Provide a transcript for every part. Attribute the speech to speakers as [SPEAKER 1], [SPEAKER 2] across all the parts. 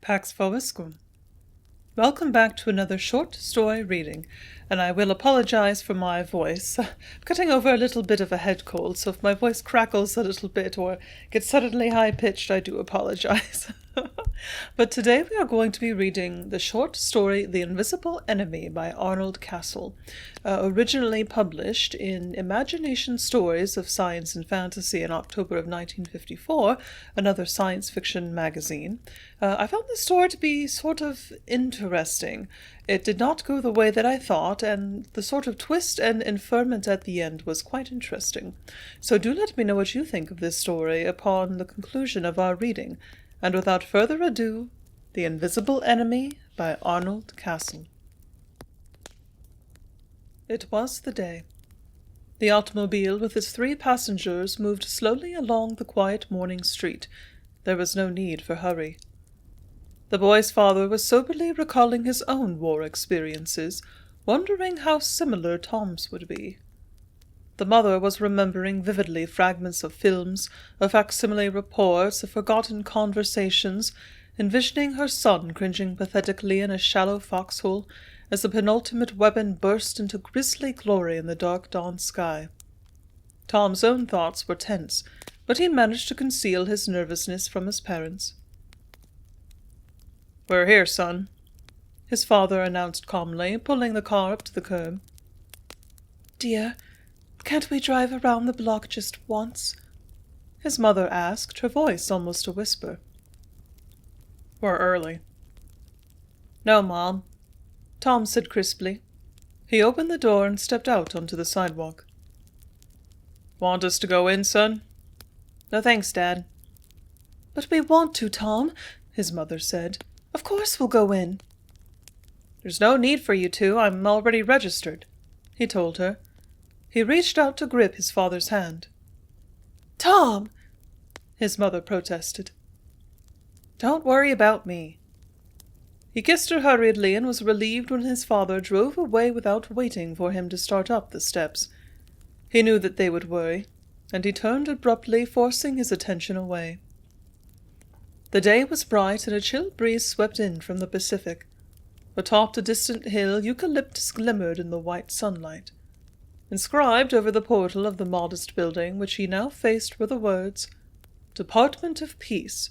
[SPEAKER 1] Pax vobiscum. Welcome back to another short story reading, and I will apologize for my voice. I'm getting over a little bit of a head cold, so if my voice crackles a little bit or gets suddenly high-pitched, I do apologize. But today we are going to be reading the short story The Invisible Enemy by Arnold Castle, originally published in Imagination Stories of Science and Fantasy in October of 1954, another science fiction magazine. I found this story to be sort of interesting. It did not go the way that I thought, and the sort of twist and inferment at the end was quite interesting. So do let me know what you think of this story upon the conclusion of our reading. And without further ado, The Invisible Enemy by Arnold Castle. It was the day. The automobile with its 3 passengers moved slowly along the quiet morning street. There was no need for hurry. The boy's father was soberly recalling his own war experiences, wondering how similar Tom's would be. The mother was remembering vividly fragments of films, of facsimile reports, of forgotten conversations, envisioning her son cringing pathetically in a shallow foxhole as the penultimate weapon burst into grisly glory in the dark dawn sky. Tom's own thoughts were tense, but he managed to conceal his nervousness from his parents. "We're here, son," his father announced calmly, pulling the car up to the curb. "Dear, can't we drive around the block just once?" his mother asked, her voice almost a whisper. "We're early." "No, Mom," Tom said crisply. He opened the door and stepped out onto the sidewalk. "Want us to go in, son?" "No thanks, Dad." "But we want to, Tom," his mother said. "Of course we'll go in." "There's no need for you to. I'm already registered," he told her. He reached out to grip his father's hand. "Tom!" his mother protested. "Don't worry about me." He kissed her hurriedly and was relieved when his father drove away without waiting for him to start up the steps. He knew that they would worry, and he turned abruptly, forcing his attention away. The day was bright and a chill breeze swept in from the Pacific. Atop a distant hill, eucalyptus glimmered in the white sunlight. Inscribed over the portal of the modest building which he now faced were the words, "Department of Peace,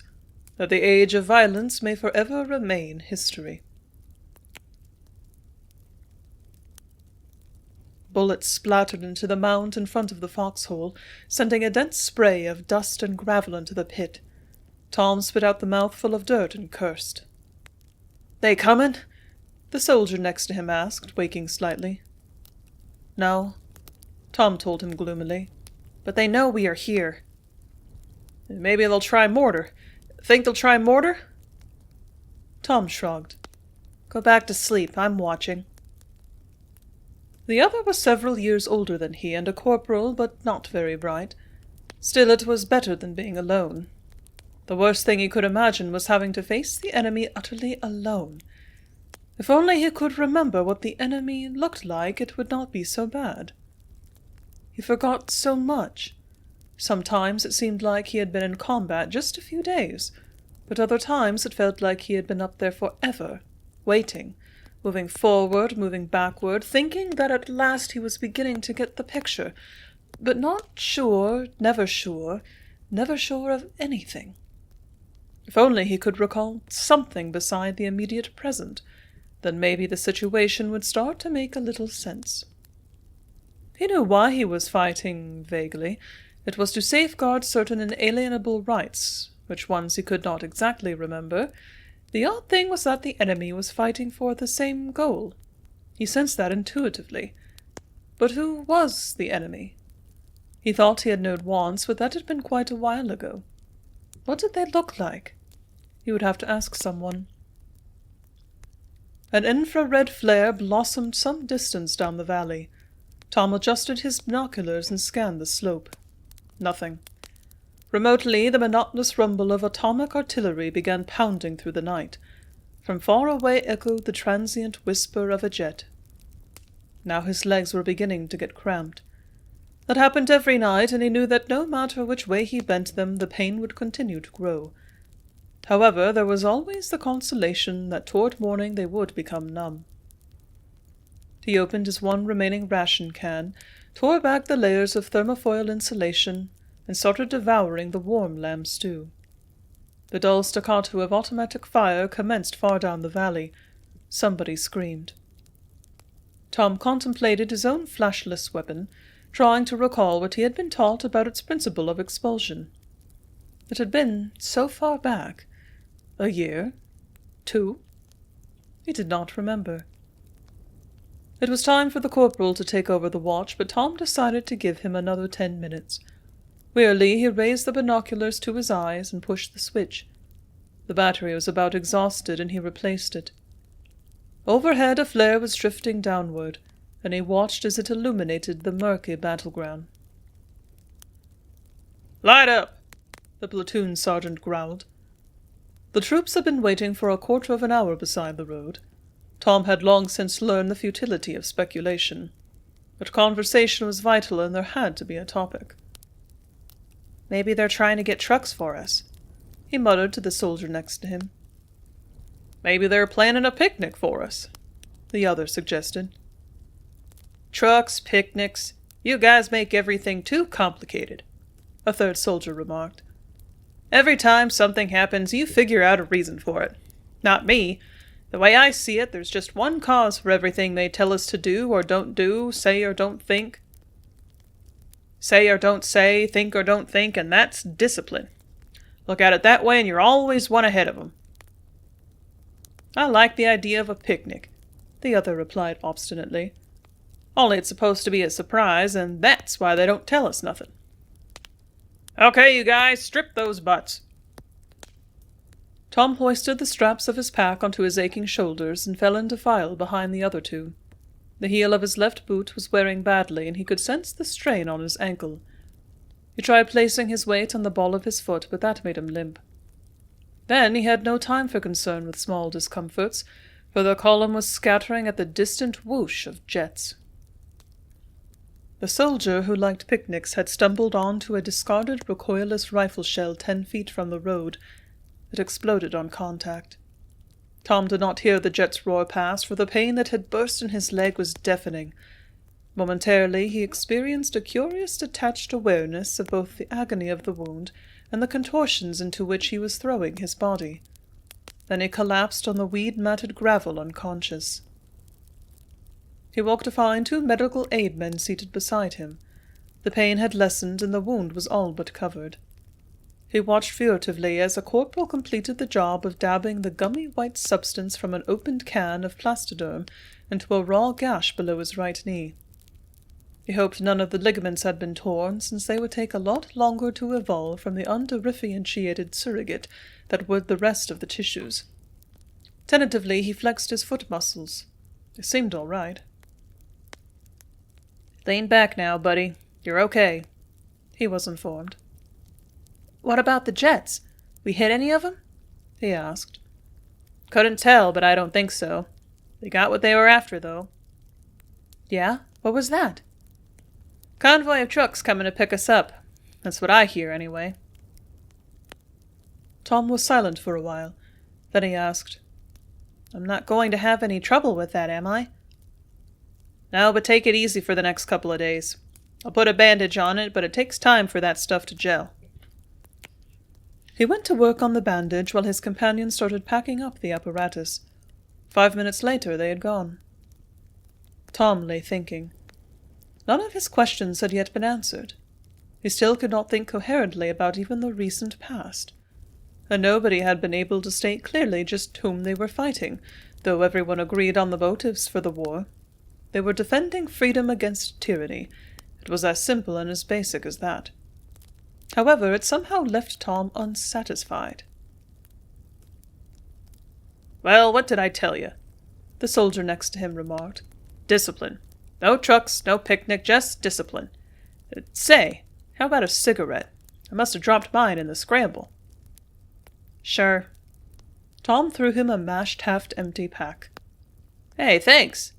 [SPEAKER 1] that the age of violence may forever remain history." Bullets splattered into the mound in front of the foxhole, sending a dense spray of dust and gravel into the pit. Tom spit out the mouthful of dirt and cursed. "They comin'?" the soldier next to him asked, waking slightly. "No," Tom told him gloomily, "but they know we are here." "Maybe they'll try mortar. Think they'll try mortar?" Tom shrugged. "Go back to sleep. I'm watching." The other was several years older than he and a corporal, but not very bright. Still, it was better than being alone. The worst thing he could imagine was having to face the enemy utterly alone. If only he could remember what the enemy looked like, it would not be so bad. He forgot so much. Sometimes it seemed like he had been in combat just a few days, but other times it felt like he had been up there forever, waiting, moving forward, moving backward, thinking that at last he was beginning to get the picture, but not sure, never sure of anything. If only he could recall something beside the immediate present, then maybe the situation would start to make a little sense. He knew why he was fighting, vaguely. It was to safeguard certain inalienable rights, which ones he could not exactly remember. The odd thing was that the enemy was fighting for the same goal. He sensed that intuitively. But who was the enemy? He thought he had known once, but that had been quite a while ago. What did they look like? He would have to ask someone. An infrared flare blossomed some distance down the valley. Tom adjusted his binoculars and scanned the slope. Nothing. Remotely, the monotonous rumble of atomic artillery began pounding through the night. From far away echoed the transient whisper of a jet. Now his legs were beginning to get cramped. That happened every night, and he knew that no matter which way he bent them, the pain would continue to grow. However, there was always the consolation that toward morning they would become numb. He opened his one remaining ration can, tore back the layers of thermofoil insulation, and started devouring the warm lamb stew. The dull staccato of automatic fire commenced far down the valley. Somebody screamed. Tom contemplated his own flashless weapon, trying to recall what he had been taught about its principle of expulsion. It had been so far back. A year? 2? He did not remember. It was time for the corporal to take over the watch, but Tom decided to give him another 10 minutes. Wearily, he raised the binoculars to his eyes and pushed the switch. The battery was about exhausted, and he replaced it. Overhead, a flare was drifting downward, and he watched as it illuminated the murky battleground. "Light up!" the platoon sergeant growled. The troops had been waiting for a quarter of an hour beside the road. Tom had long since learned the futility of speculation, but conversation was vital and there had to be a topic. "Maybe they're trying to get trucks for us," he muttered to the soldier next to him. "Maybe they're planning a picnic for us," the other suggested. "Trucks, picnics, you guys make everything too complicated," a third soldier remarked. "Every time something happens, you figure out a reason for it. Not me. The way I see it, there's just one cause for everything they tell us to do, say or don't think. Say or don't say, think or don't think, and that's discipline. Look at it that way and you're always one ahead of them." "I like the idea of a picnic," the other replied obstinately. "Only it's supposed to be a surprise, and that's why they don't tell us nothing. Okay, you guys, strip those butts." Tom hoisted the straps of his pack onto his aching shoulders and fell into file behind the other two. The heel of his left boot was wearing badly, and he could sense the strain on his ankle. He tried placing his weight on the ball of his foot, but that made him limp. Then he had no time for concern with small discomforts, for the column was scattering at the distant whoosh of jets. The soldier who liked picnics had stumbled onto a discarded recoilless rifle shell 10 feet from the road. It exploded on contact. Tom did not hear the jets roar past, for the pain that had burst in his leg was deafening. Momentarily, he experienced a curious detached awareness of both the agony of the wound and the contortions into which he was throwing his body. Then he collapsed on the weed-matted gravel unconscious. He woke to find 2 medical aid men seated beside him. The pain had lessened and the wound was all but covered. He watched furtively as a corporal completed the job of dabbing the gummy white substance from an opened can of plastoderm into a raw gash below his right knee. He hoped none of the ligaments had been torn, since they would take a lot longer to evolve from the undifferentiated surrogate that would the rest of the tissues. Tentatively, he flexed his foot muscles. They seemed all right. "Lean back now, buddy. You're okay," he was informed. "What about the jets? We hit any of them?" he asked. "Couldn't tell, but I don't think so. They got what they were after, though." "Yeah? What was that?" "Convoy of trucks coming to pick us up. That's what I hear, anyway." Tom was silent for a while. Then he asked, "I'm not going to have any trouble with that, am I?" "No, but take it easy for the next couple of days. I'll put a bandage on it, but it takes time for that stuff to gel." He went to work on the bandage while his companion started packing up the apparatus. 5 minutes later they had gone. Tom lay thinking. None of his questions had yet been answered. He still could not think coherently about even the recent past. And nobody had been able to state clearly just whom they were fighting, though everyone agreed on the motives for the war. They were defending freedom against tyranny. It was as simple and as basic as that. However, it somehow left Tom unsatisfied. "Well, what did I tell you?" the soldier next to him remarked. "Discipline. No trucks, no picnic, just discipline. Say, how about a cigarette? I must have dropped mine in the scramble." "Sure." Tom threw him a mashed half-empty pack. "Hey, thanks."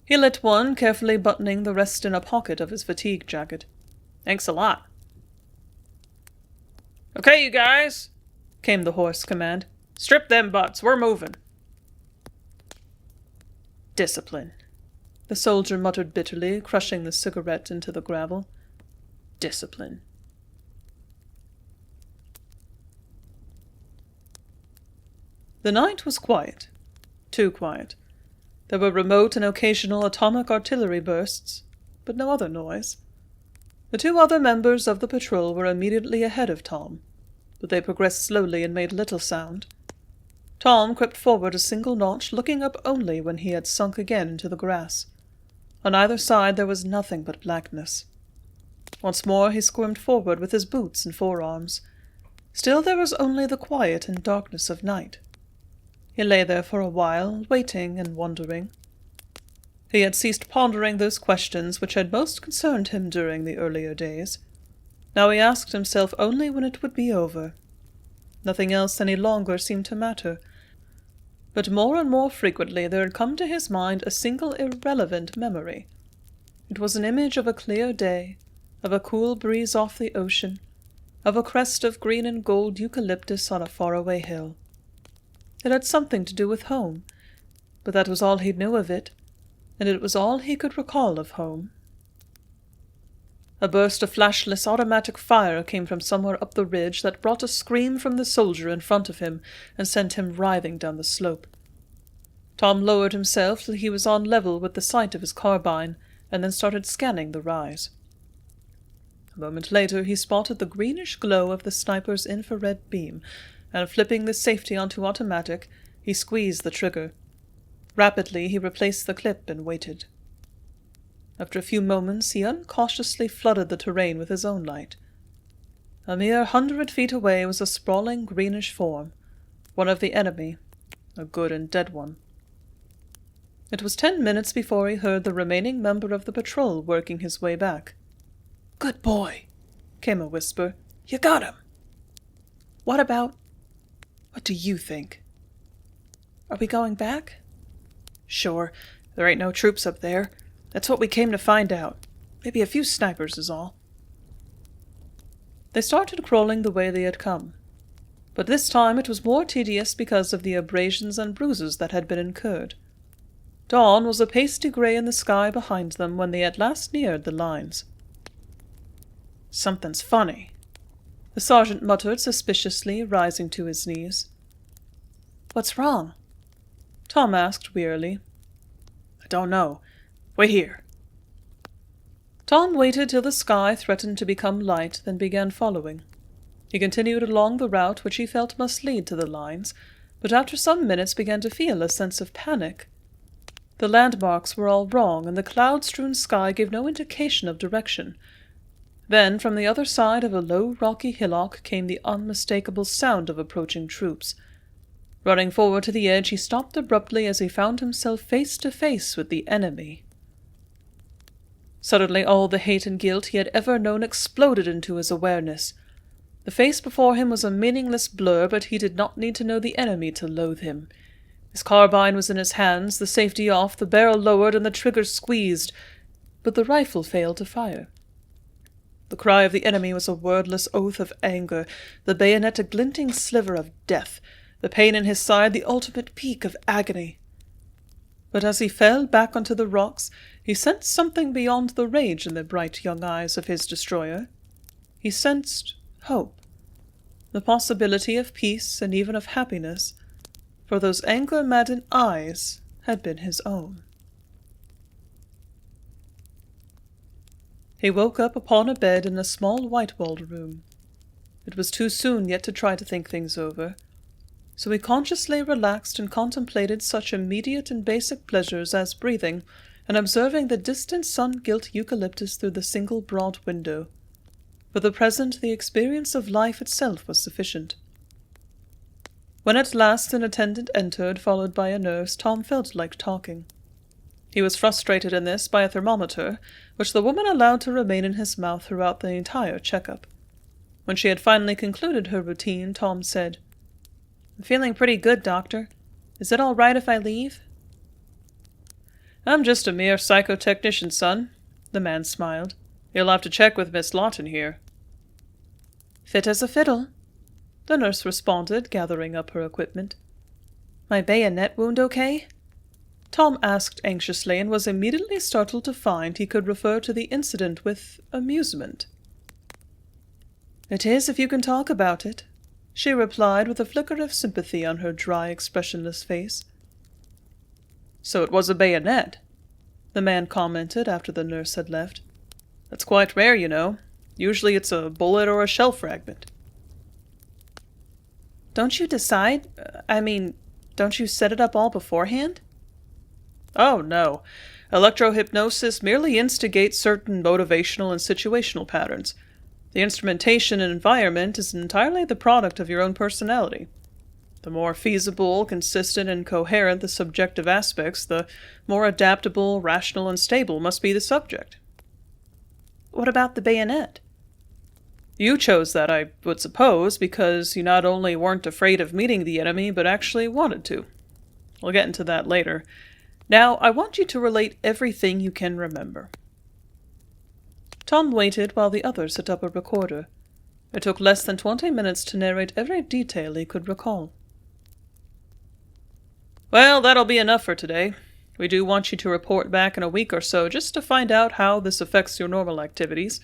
[SPEAKER 1] He lit one, carefully buttoning the rest in a pocket of his fatigue jacket. "Thanks a lot." "Okay, you guys. came the hoarse command. "Strip them butts, we're moving." "Discipline," the soldier muttered bitterly, crushing the cigarette into the gravel. "Discipline." The night was quiet. Too quiet. There were remote and occasional atomic artillery bursts, but no other noise. The two other members of the patrol were immediately ahead of Tom, but they progressed slowly and made little sound. Tom crept forward a single notch, looking up only when he had sunk again into the grass. On either side there was nothing but blackness. Once more he squirmed forward with his boots and forearms. Still there was only the quiet and darkness of night. He lay there for a while, waiting and wondering. He had ceased pondering those questions which had most concerned him during the earlier days. Now he asked himself only when it would be over. Nothing else any longer seemed to matter. But more and more frequently there had come to his mind a single irrelevant memory. It was an image of a clear day, of a cool breeze off the ocean, of a crest of green and gold eucalyptus on a faraway hill. It had something to do with home, but that was all he knew of it, and it was all he could recall of home. A burst of flashless automatic fire came from somewhere up the ridge that brought a scream from the soldier in front of him and sent him writhing down the slope. Tom lowered himself till he was on level with the sight of his carbine, and then started scanning the rise. A moment later he spotted the greenish glow of the sniper's infrared beam, and flipping the safety onto automatic, he squeezed the trigger. Rapidly he replaced the clip and waited. After a few moments he uncautiously flooded the terrain with his own light. A mere 100 feet away was a sprawling greenish form, one of the enemy, a good and dead one. It was 10 minutes before he heard the remaining member of the patrol working his way back. "Good boy," came a whisper. "You got him." "What about... what do you think?" "Are we going back?" "Sure. There ain't no troops up there. That's what we came to find out. Maybe a few snipers is all." They started crawling the way they had come. But this time it was more tedious because of the abrasions and bruises that had been incurred. Dawn was a pasty grey in the sky behind them when they at last neared the lines. "Something's funny," the sergeant muttered suspiciously, rising to his knees. "What's wrong?" Tom asked wearily. "I don't know. Wait here." Tom waited till the sky threatened to become light, then began following. He continued along the route which he felt must lead to the lines, but after some minutes began to feel a sense of panic. The landmarks were all wrong, and the cloud-strewn sky gave no indication of direction. Then, from the other side of a low rocky hillock came the unmistakable sound of approaching troops. Running forward to the edge, he stopped abruptly as he found himself face to face with the enemy. Suddenly all the hate and guilt he had ever known exploded into his awareness. The face before him was a meaningless blur, but he did not need to know the enemy to loathe him. His carbine was in his hands, the safety off, the barrel lowered, and the trigger squeezed, but the rifle failed to fire. The cry of the enemy was a wordless oath of anger, the bayonet a glinting sliver of death, the pain in his side the ultimate peak of agony. But as he fell back onto the rocks, he sensed something beyond the rage in the bright young eyes of his destroyer. He sensed hope, the possibility of peace and even of happiness, for those anger-maddened eyes had been his own. He woke up upon a bed in a small white-walled room. It was too soon yet to try to think things over, so he consciously relaxed and contemplated such immediate and basic pleasures as breathing and observing the distant sun-gilt eucalyptus through the single broad window. For the present, the experience of life itself was sufficient. When at last an attendant entered, followed by a nurse, Tom felt like talking. He was frustrated in this by a thermometer, which the woman allowed to remain in his mouth throughout the entire checkup. When she had finally concluded her routine, Tom said, "I'm feeling pretty good, Doctor. Is it all right if I leave?" "I'm just a mere psychotechnician, son," the man smiled. "You'll have to check with Miss Lawton here." "Fit as a fiddle." the nurse responded, gathering up her equipment. My bayonet wound okay? Tom asked anxiously and was immediately startled to find he could refer to the incident with amusement. It is, if you can talk about it, she replied with a flicker of sympathy on her dry, expressionless face. So it was a bayonet, the man commented after the nurse had left. That's quite rare, you know. Usually it's a bullet or a shell fragment. Don't you decide? Don't you set it up all beforehand? Oh, no. Electrohypnosis merely instigates certain motivational and situational patterns. The instrumentation and environment is entirely the product of your own personality. The more feasible, consistent, and coherent the subjective aspects, the more adaptable, rational, and stable must be the subject. What about the bayonet? You chose that, I would suppose, because you not only weren't afraid of meeting the enemy, but actually wanted to. We'll get into that later. Now, I want you to relate everything you can remember. Tom waited while the others set up a recorder. It took less than 20 minutes to narrate every detail he could recall. Well, that'll be enough for today. We do want you to report back in a week or so just to find out how this affects your normal activities.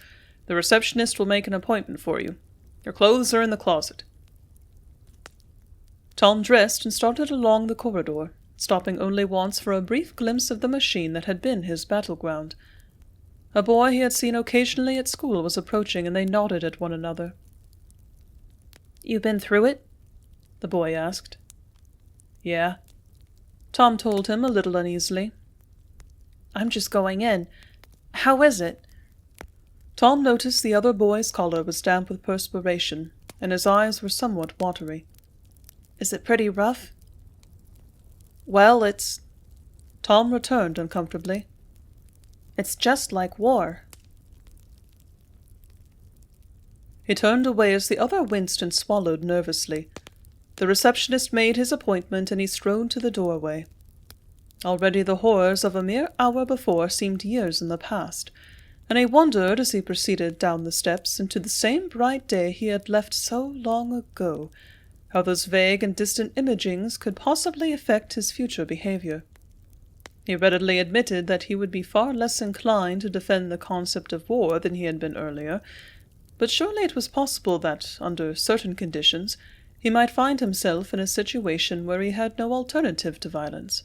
[SPEAKER 1] The receptionist will make an appointment for you. Your clothes are in the closet. Tom dressed and started along the corridor, stopping only once for a brief glimpse of the machine that had been his battleground. A boy he had seen occasionally at school was approaching, and they nodded at one another. You been through it? The boy asked. Yeah, Tom told him a little uneasily. I'm just going in. How is it? Tom noticed the other boy's collar was damp with perspiration, and his eyes were somewhat watery. Is it pretty rough? Well, it's... Tom returned uncomfortably. It's just like war. He turned away as the other winced and swallowed nervously. The receptionist made his appointment, and he strode to the doorway. Already the horrors of a mere hour before seemed years in the past, and he wondered as he proceeded down the steps into the same bright day he had left so long ago, how those vague and distant imagings could possibly affect his future behavior. He readily admitted that he would be far less inclined to defend the concept of war than he had been earlier, but surely it was possible that, under certain conditions, he might find himself in a situation where he had no alternative to violence.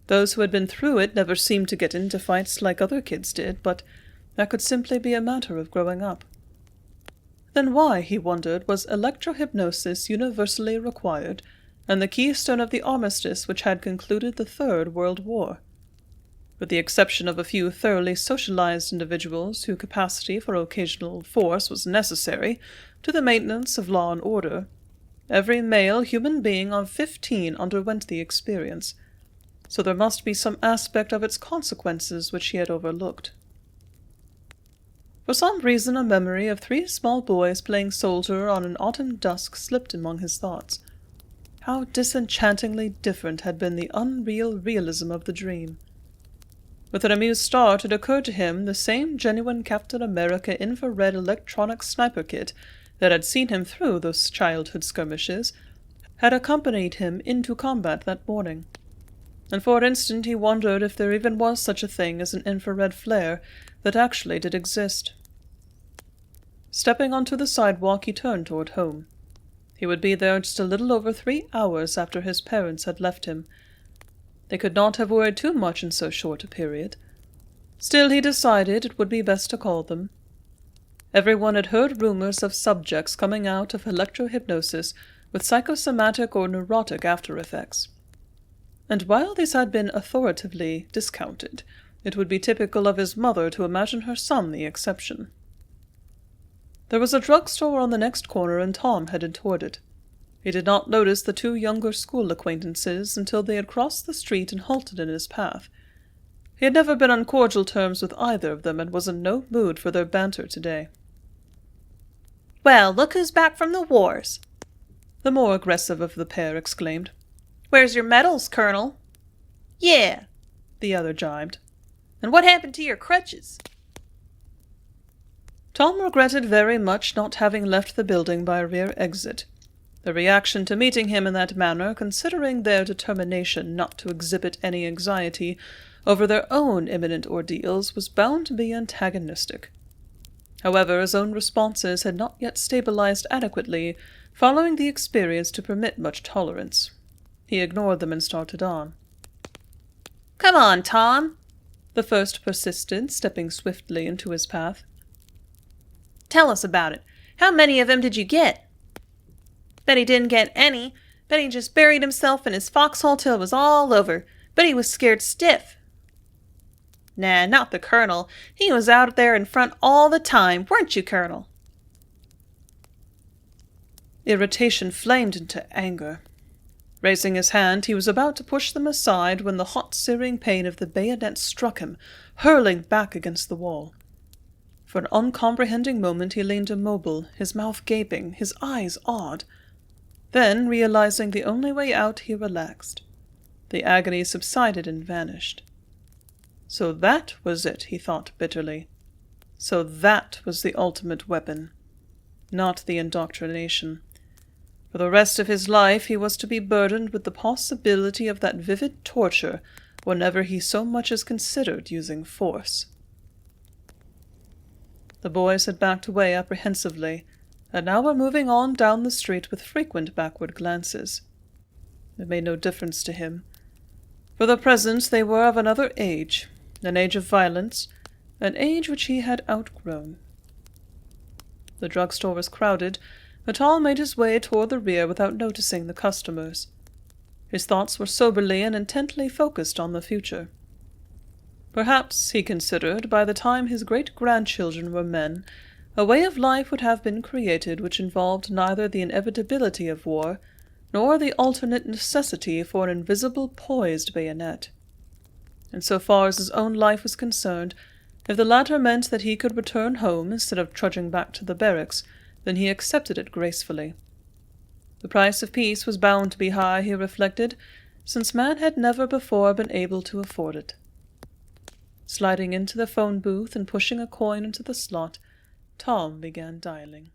[SPEAKER 1] Those who had been through it never seemed to get into fights like other kids did, but that could simply be a matter of growing up. Then why, he wondered, was electrohypnosis universally required, and the keystone of the armistice which had concluded the Third World War? With the exception of a few thoroughly socialized individuals whose capacity for occasional force was necessary to the maintenance of law and order, every male human being of 15 underwent the experience, so there must be some aspect of its consequences which he had overlooked. For some reason a memory of 3 small boys playing soldier on an autumn dusk slipped among his thoughts. How disenchantingly different had been the unreal realism of the dream. With an amused start it occurred to him the same genuine Captain America infrared electronic sniper kit that had seen him through those childhood skirmishes had accompanied him into combat that morning. And for an instant he wondered if there even was such a thing as an infrared flare that actually did exist. Stepping onto the sidewalk, he turned toward home. He would be there just a little over 3 hours after his parents had left him. They could not have worried too much in so short a period. Still, he decided it would be best to call them. Everyone had heard rumors of subjects coming out of electrohypnosis with psychosomatic or neurotic after-effects. And while these had been authoritatively discounted, it would be typical of his mother to imagine her son the exception. There was a drugstore on the next corner, and Tom headed toward it. He did not notice the 2 younger school acquaintances until they had crossed the street and halted in his path. He had never been on cordial terms with either of them and was in no mood for their banter today.
[SPEAKER 2] Well, look who's back from the wars,
[SPEAKER 1] the more aggressive of the pair exclaimed.
[SPEAKER 2] Where's your medals, Colonel? Yeah,
[SPEAKER 1] the other jibed.
[SPEAKER 2] And what happened to your crutches?
[SPEAKER 1] Tom regretted very much not having left the building by a rear exit, The reaction to meeting him in that manner, considering their determination not to exhibit any anxiety over their own imminent ordeals, was bound to be antagonistic. However, his own responses had not yet stabilized adequately following the experience to permit much tolerance. He ignored them and started on.
[SPEAKER 2] "Come on, Tom,"
[SPEAKER 1] the first persisted, stepping swiftly into his path.
[SPEAKER 2] "Tell us about it. How many of 'em did you get?" "Bet he didn't get any. Bet he just buried himself in his foxhole till it was all over. Bet he was scared stiff." "Nah, not the Colonel. He was out there in front all the time, weren't you, Colonel?"
[SPEAKER 1] Irritation flamed into anger. Raising his hand, he was about to push them aside when the hot, searing pain of the bayonet struck him, hurling back against the wall. For an uncomprehending moment he leaned immobile, his mouth gaping, his eyes odd. Then, realizing the only way out, he relaxed. The agony subsided and vanished. So that was it, he thought bitterly. So that was the ultimate weapon. Not the indoctrination. For the rest of his life he was to be burdened with the possibility of that vivid torture whenever he so much as considered using force. The boys had backed away apprehensively, and now were moving on down the street with frequent backward glances. It made no difference to him. For the present they were of another age, an age of violence, an age which he had outgrown. The drugstore was crowded, but Tom made his way toward the rear without noticing the customers. His thoughts were soberly and intently focused on the future. Perhaps, he considered, by the time his great-grandchildren were men, a way of life would have been created which involved neither the inevitability of war, nor the alternate necessity for an invisible poised bayonet. And so far as his own life was concerned, if the latter meant that he could return home instead of trudging back to the barracks, then he accepted it gracefully. The price of peace was bound to be high, he reflected, since man had never before been able to afford it. Sliding into the phone booth and pushing a coin into the slot, Tom began dialing.